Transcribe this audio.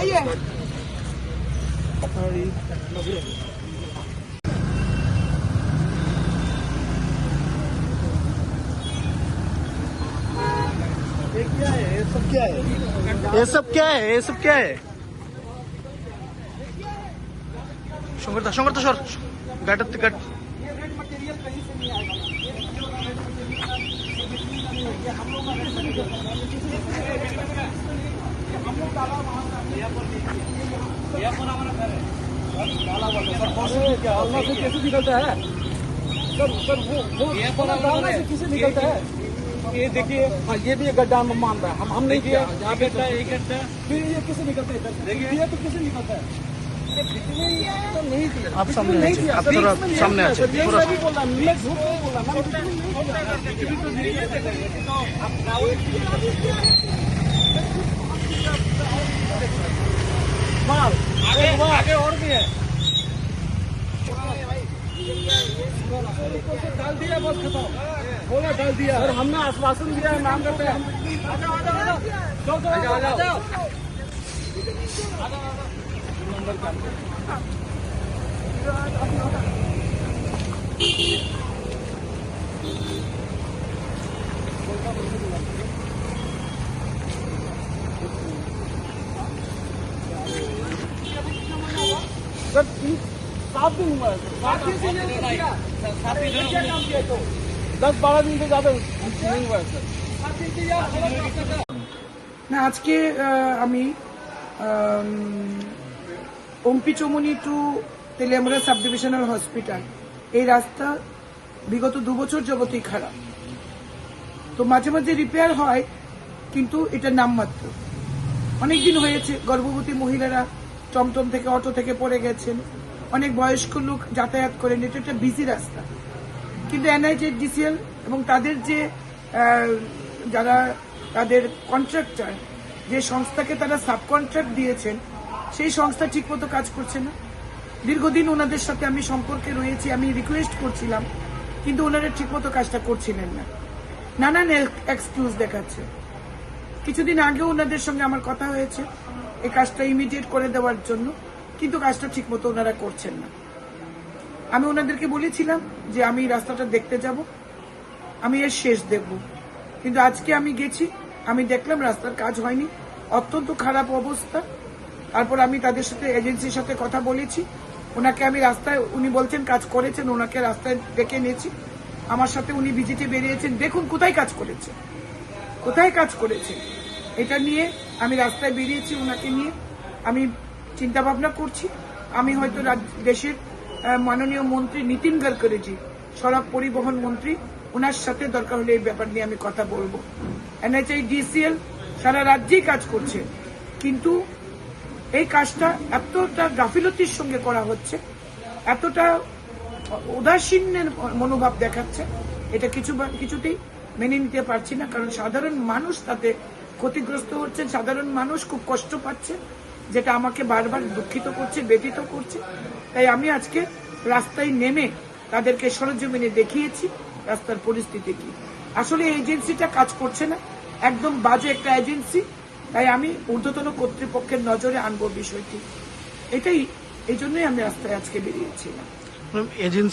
आइए। ये क्या है? ये सब क्या है? ये सब क्या है? ये सब क्या है? शंकरदा सर गाटर टिकट मटेरियल कहीं से नहीं आएगा। ये हम लोग डाला वहाँ डालना से कैसे निकलता है सर? सर वो डालना से कैसे निकलता है? ये देखिए, हाँ ये भी गड्ढा मान रहा है, हम नहीं किया। यहाँ पे फिर ये कैसे निकलता है? देखिए ये तो कैसे निकलता है? तो नहीं किया। आप सामने आ जाइए, आप थोड़ा सामने आ जाइए, थोड़ा मैं भी बोल रहा, मैं झूठ नहीं बोल रहा, मैं माल आगे और भी है। डाल दिया, बस खत्म, बोला डाल दिया। सर हमने आश्वासन दिया है, नाम करते हैं। सर 7 दिन हुआ है। 10-12 दिन से ज्यादा नहीं हुआ है सर। না আজকে আমি Ompi Chaumuhani to Teliamura sub divisional hospital এই রাস্তা বিগত 2 বছর যাবতই খারাপ। তো মাঝে মাঝে রিপেয়ার হয়, কিন্তু এটা নামমাত্র। অনেকদিন হয়েছে গর্ভবতী মহিলারা টমটম থেকে অটো থেকে পড়ে গেছেন, অনেক বয়স্ক লোক যাতায়াত করেন। এটা একটা বিজি রাস্তা, কিন্তু NHDCL এবং তাদের যে যারা তাদের কন্ট্রাক্টর, যে সংস্থাকে তারা সাব কন্ট্রাক্ট দিয়েছেন, সেই সংস্থা ঠিকমতো কাজ করছে না। দীর্ঘদিন ওনাদের সাথে আমি সম্পর্কে রয়েছি, আমি রিকোয়েস্ট করছিলাম, কিন্তু ওনারা ঠিকমতো কাজটা করছিলেন না, নানান এক্সকিউজ দেখাচ্ছে। কিছুদিন আগেও ওনাদের সঙ্গে আমার কথা হয়েছে এই কাজটা ইমিডিয়েট করে দেওয়ার জন্য, কিন্তু কাজটা ঠিকমতো ওনারা করছেন না। আমি ওনাদেরকে বলেছিলাম যে আমি রাস্তাটা দেখতে যাব, আমি এর শেষ দেখব, কিন্তু আজকে আমি গেছি, আমি দেখলাম রাস্তার কাজ হয়নি, অত্যন্ত খারাপ অবস্থা। তারপর আমি তাদের সাথে এজেন্সির সাথে কথা বলেছি, ওনাকে আমি রাস্তায়, উনি বলছেন কাজ করেছেন, ওনাকে রাস্তায় ডেকে নিয়েছি, আমার সাথে উনি ভিজিটে বেরিয়েছেন, দেখুন কোথায় কাজ করেছে, কোথায় কাজ করেছে। এটা নিয়ে আমি রাস্তায় বেরিয়েছি, ওনাকে নিয়ে আমি চিন্তা ভাবনা করছি। আমি হয়তো দেশের মাননীয় মন্ত্রী নীতিন গডকরিজি, সড়ক পরিবহন মন্ত্রী, ওনার সাথে দরকার হলে এই ব্যাপার নিয়ে আমি কথা বলবো। NHDCL সারা রাজ্যেই কাজ করছে, কিন্তু এই কাজটা এতটা গাফিলতির সঙ্গে করা হচ্ছে, এতটা উদাসীনের মনোভাব দেখাচ্ছে, এটা কিছুতেই মেনে নিতে পারছি না। কারণ সাধারণ মানুষ তাতে ক্ষতিগ্রস্ত হচ্ছে, সাধারণ মানুষ খুব কষ্ট পাচ্ছে, যেটা আমাকে বারবার দুঃখিত করছে, ব্যথিত করছে। তাই আমি আজকে রাস্তায় নেমে তাদেরকে সরজমিনে দেখিয়েছি রাস্তার পরিস্থিতি কি। আসলে এজেন্সিটা কাজ করছে না, একদম বাজে একটা এজেন্সি। তাই আমি ঊর্ধ্বতন কর্তৃপক্ষের নজরে আনবো বিষয়টি, এই জন্যই আমি রাস্তায় আজকে বেরিয়েছিলাম। এজেন্সি